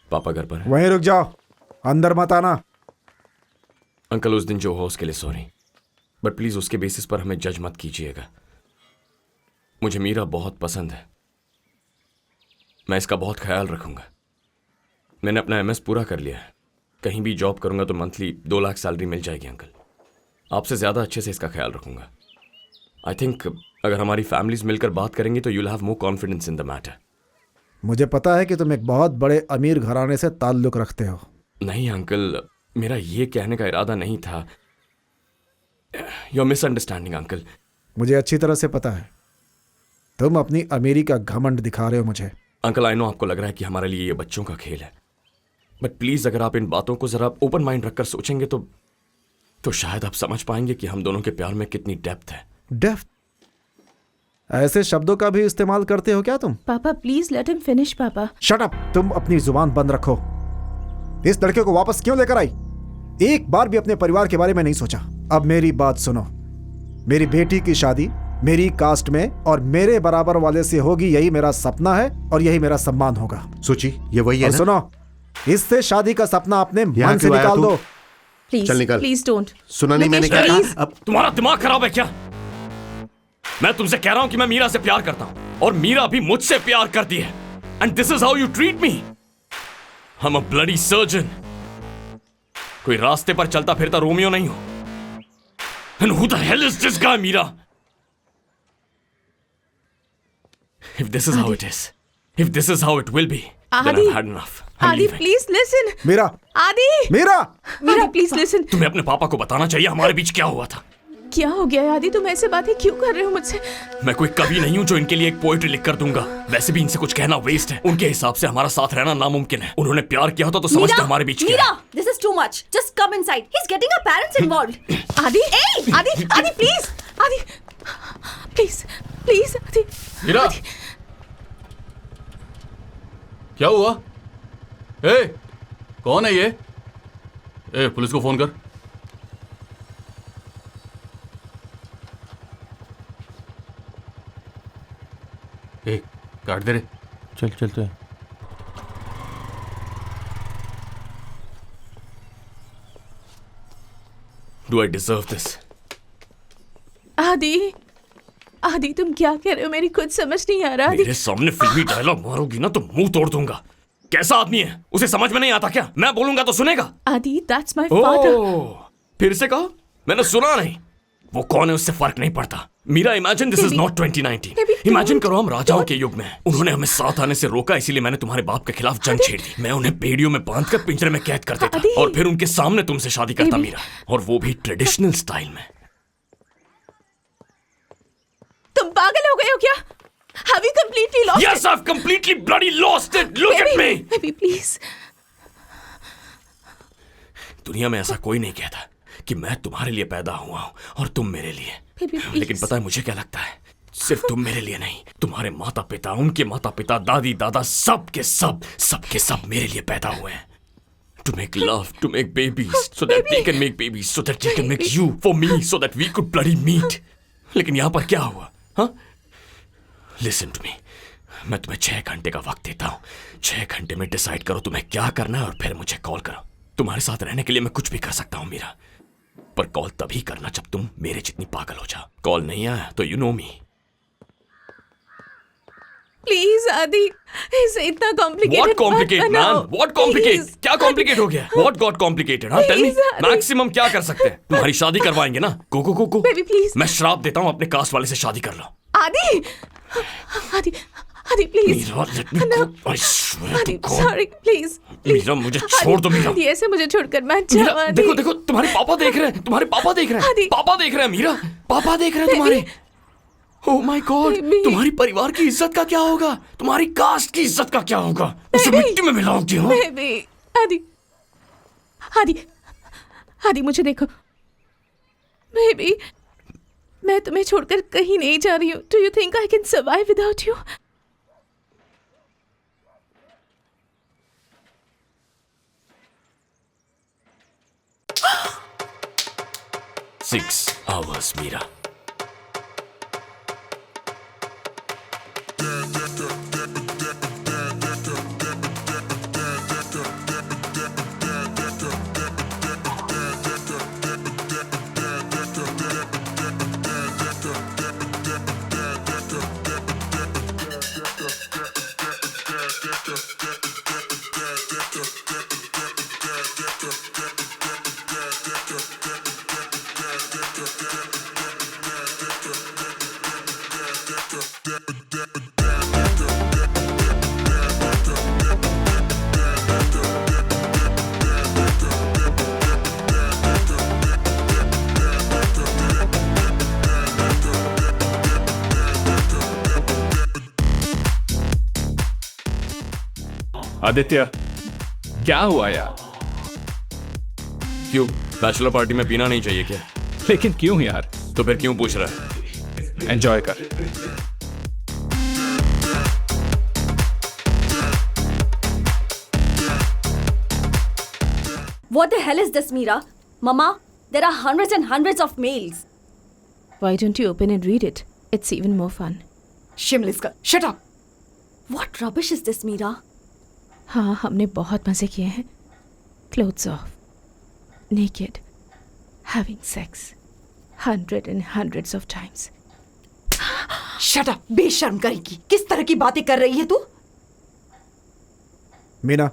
पापा घर पर है? वहीं रुक जाओ, अंदर मत आना। अंकल उस दिन जो हो उसके लिए सॉरी, बट प्लीज उसके बेसिस पर हमें जज मत कीजिएगा। मुझे मीरा बहुत पसंद है, मैं इसका बहुत ख्याल रखूंगा। मैंने अपना एमएस पूरा कर लिया है, कहीं भी जॉब करूंगा तो मंथली 2 लाख सैलरी मिल जाएगी अंकल। आपसे ज्यादा अच्छे से इसका ख्याल रखूंगा। आई थिंक अगर हमारी फैमिलीज मिलकर बात करेंगी तो you'll have more confidence in the matter. मुझे पता है कि तुम एक बहुत बड़े अमीर घराने से ताल्लुक रखते हो। नहीं अंकल, मेरा ये कहने का इरादा नहीं था। You are misunderstanding uncle. मुझे अच्छी तरह से पता है, तुम अपनी अमीरी का घमंड दिखा रहे हो मुझे। अंकल आई नो आपको लग रहा है कि हमारे लिए ये बच्चों का खेल है, बट प्लीज अगर आप इन बातों को जरा ओपन माइंड रखकर सोचेंगे तो शायद आप समझ पाएंगे कि हम दोनों के प्यार में कितनी डेप्थ है। डेप्थ? ऐसे शब्दों का भी इस्तेमाल करते हो क्या तुम? पापा प्लीज लेट हिम फिनिश। पापा शट अप, तुम अपनी जुबान बंद रखो। इस लड़के को वापस क्यों लेकर आई? एक बार भी अपने परिवार के बारे में नहीं सोचा। अब मेरी बात सुनो, मेरी बेटी की शादी मेरी कास्ट में और मेरे बराबर वाले से होगी, यही मेरा सपना है और यही मेरा सम्मान होगा। सुची, ये वही है और ना? सुनो, इससे शादी का सपना अपने यहाँ मन से क्यों आया निकाल तू? दो। प्लीज चल निकल। Please don't. सुना नहीं मैंने क्या प्लीज। कहा? अब तुम्हारा दिमाग खराब है क्या? मैं तुमसे कह रहा हूं कि मैं मीरा से प्यार करता हूं और मीरा भी मुझसे प्यार करती है, and this is how you treat me. I'm a bloody surgeon. कोई रास्ते पर चलता फिरता रोमियो नहीं हूं। And who the hell is this guy, Meera? If this is how it is, if this is how it will be, then Adi. I've had enough. I'm आदि leaving. Please listen. Meera, आदि Meera, Meera please listen. तुम्हें अपने पापा को बताना चाहिए हमारे बीच क्या हुआ था। क्या हो गया आदि, तुम ऐसे बातें क्यों कर रहे हो मुझसे? मैं कोई कवि नहीं हूं जो इनके लिए एक पोएट्री लिख कर दूंगा। वैसे भी इनसे कुछ कहना वेस्ट है। उनके हिसाब से हमारा साथ रहना नामुमकिन है। उन्होंने प्यार किया होता तो समझते हमारे बीच क्या है। Mira, this is too much. Just come inside. He's getting our parents involved. आदि आदि आदि प्लीज, आदि प्लीज प्लीज आदि। मीरा, क्या हुआ? ए, कौन है ये? ए, पुलिस को फोन कर। ए, काट दे रे। चल चलते हैं। Do I deserve this? आदि आदि तुम क्या कह रहे हो? मेरी कुछ समझ नहीं आ रहा। आदि मेरे सामने फिल्मी डायलॉग मारोगी ना तो मुंह तोड़ दूंगा। कैसा आदमी है, उसे समझ में नहीं आता क्या? मैं बोलूंगा तो सुनेगा? आदि दैट्स माय फादर। फिर से कहो, मैंने सुना नहीं। वो कौन है उससे फर्क नहीं पड़ता। Meera, imagine this is not 2019। Imagine करो हम राजाओं के युग में हैं। उन्होंने हमें साथ आने से रोका, इसीलिए मैंने तुम्हारे बाप के खिलाफ जंग छेड़ दी। मैं उन्हें बेड़ियों में बांधकर पिंजरे में कैद कर देता और फिर उनके सामने तुमसे शादी करता मीरा, और वो भी ट्रेडिशनल स्टाइल में। तुम पागल हो गए हो क्या? Have you completely lost Yes, I've completely bloody lost it. Look at me. Baby, please. दुनिया में ऐसा कोई नहीं कहता कि मैं तुम्हारे लिए पैदा हुआ हूं और तुम मेरे लिए। Baby, please. लेकिन पता है मुझे क्या लगता है? सिर्फ तुम मेरे लिए नहीं, तुम्हारे माता पिता, उनके माता पिता, दादी दादा, सब के सब मेरे लिए पैदा हुए हैं। To make love, to make babies, so that they can make babies, so that they can make you for me, so that we could bloody meet. लेकिन यहाँ पर क्या हुआ? हाँ? Listen to me. मैं तुम्हें 6 घंटे का वक्त देता हूँ। 6 घंटे में डिसाइड करो तुम्हें क्या करना है और फिर मुझे कॉल करो। तुम्हारे साथ रहने के लिए मैं कुछ भी कर सकता हूँ मीरा, पर कॉल तभी करना जब तुम मेरे जितनी पागल हो जाओ। कॉल नहीं आया तो यू नो मी। प्लीज आदि, इसे इतना complicated What complicate, man? What complicate? क्या कॉम्प्लिकेट हो गया? What got complicated? हाँ, tell me. Please, आदि। मैक्सिमम क्या कर सकते हैं? तुम्हारी शादी करवाएंगे ना? go। Baby, please. मैं श्राप देता हूँ अपने कास्ट वाले से शादी कर लो। Aadi Aadi Aadi please. Meera, let me go. I swear to आदि God. Sorry please. मीरा, मुझे छोड़ दो मीरा। आदि ऐसे मुझे छोड़कर मत मीरा, जाओ आदि। देखो तुम्हारे पापा देख रहे हैं। पापा देख रहे हैं मीरा। पापा देख रहे हैं तुम्हारे। Oh my God, Baby. तुम्हारी परिवार की इज्जत का क्या होगा? तुम्हारी कास्ट की इज्जत का क्या होगा? उसे मिट्टी में मिलाओगी हो? बेबी आदि आदि आदि मुझे देखो बेबी, मैं तुम्हें छोड़कर कहीं नहीं जा रही हूँ। Do you think I can survive without you? Six hours, Meera. Aditya, क्या हुआ यार? क्यों, बैचलर पार्टी में पीना नहीं चाहिए क्या? लेकिन क्यों यार? तो फिर क्यों पूछ रहा है? एंजॉय कर। What the hell is this, Meera? Mama, there are hundreds and hundreds of mails. Why don't you open and read it? It's even more fun. Shameless girl, shut up. What rubbish is this, Meera? हाँ, हमने बहुत मजे किए हैं. Clothes off, naked, having sex, hundreds and hundreds of times. Shut up, बेशर्म करेगी. किस तरह की बातें कर रही है तू? मीना,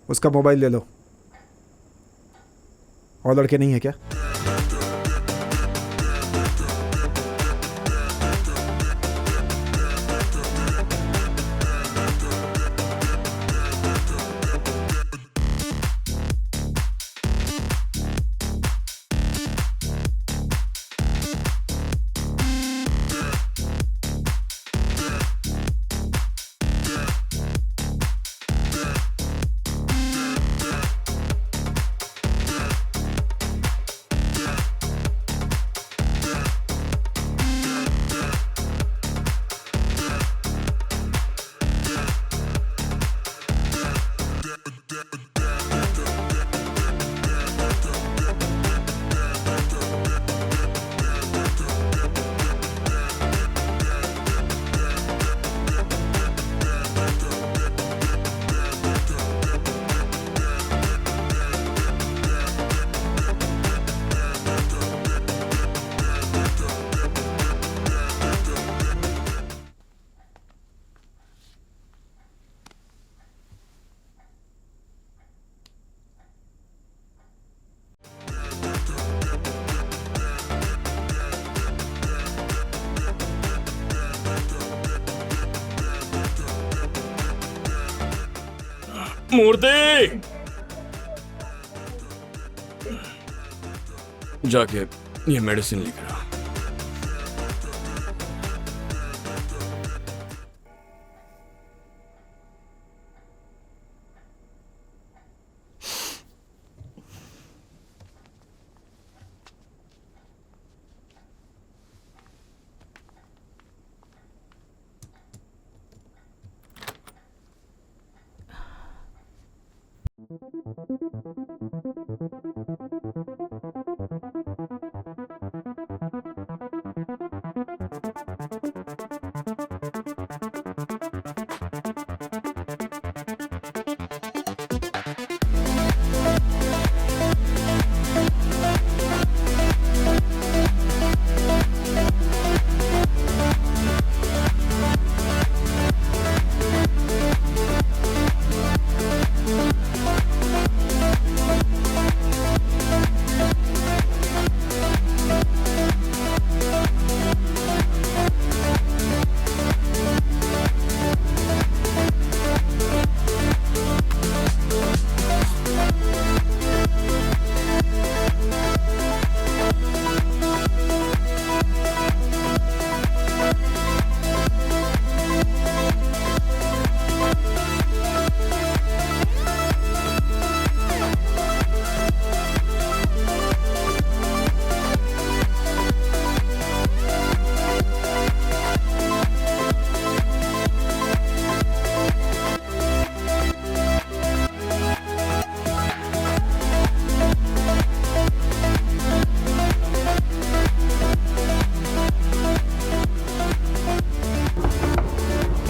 उसका मोबाइल ले लो. और लड़के नहीं है क्या? मूर्ति, जाके ये मेडिसिन लेकर आ.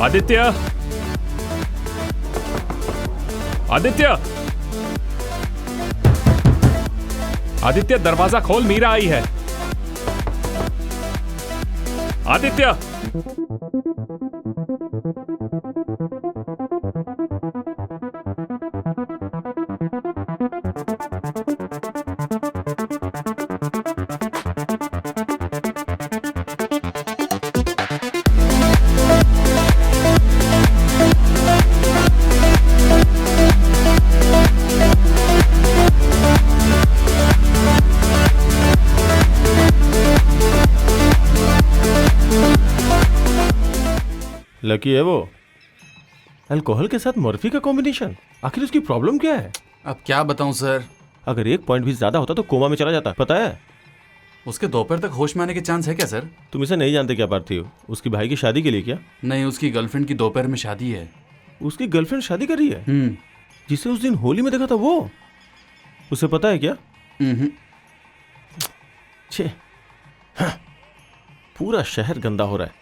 आदित्य, आदित्य, आदित्य, दरवाजा खोल, मीरा आई है. आदित्य, लकी है वो. अल्कोहल के साथ मॉर्फी का कॉम्बिनेशन, आखिर उसकी प्रॉब्लम क्या है? अब क्या बताऊं सर, अगर 1 पॉइंट भी ज्यादा होता तो कोमा में चला जाता, पता है? उसके दोपहर तक होश में आने के चांस है क्या सर? तुम इसे नहीं जानते क्या पार्थी हो? उसकी भाई की शादी के लिए क्या? नहीं, उसकी गर्लफ्रेंड की दोपहर में शादी है। उसकी गर्लफ्रेंड शादी कर रही है? जिसे उस दिन होली में देखा था वो? उसे पता है क्या? छे, हाँ, पूरा शहर गंदा हो रहा है।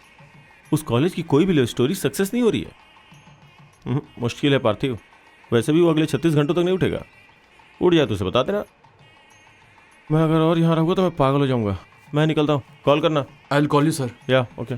उस कॉलेज की कोई भी लव स्टोरी सक्सेस नहीं हो रही है। मुश्किल है पार्थिव, वैसे भी वो अगले 36 घंटों तक नहीं उठेगा। उठ जाए तो उसे बता देना। मैं अगर और यहाँ रहूँगा तो मैं पागल हो जाऊंगा। मैं निकलता हूँ, कॉल करना। I will call you sir. या ओके।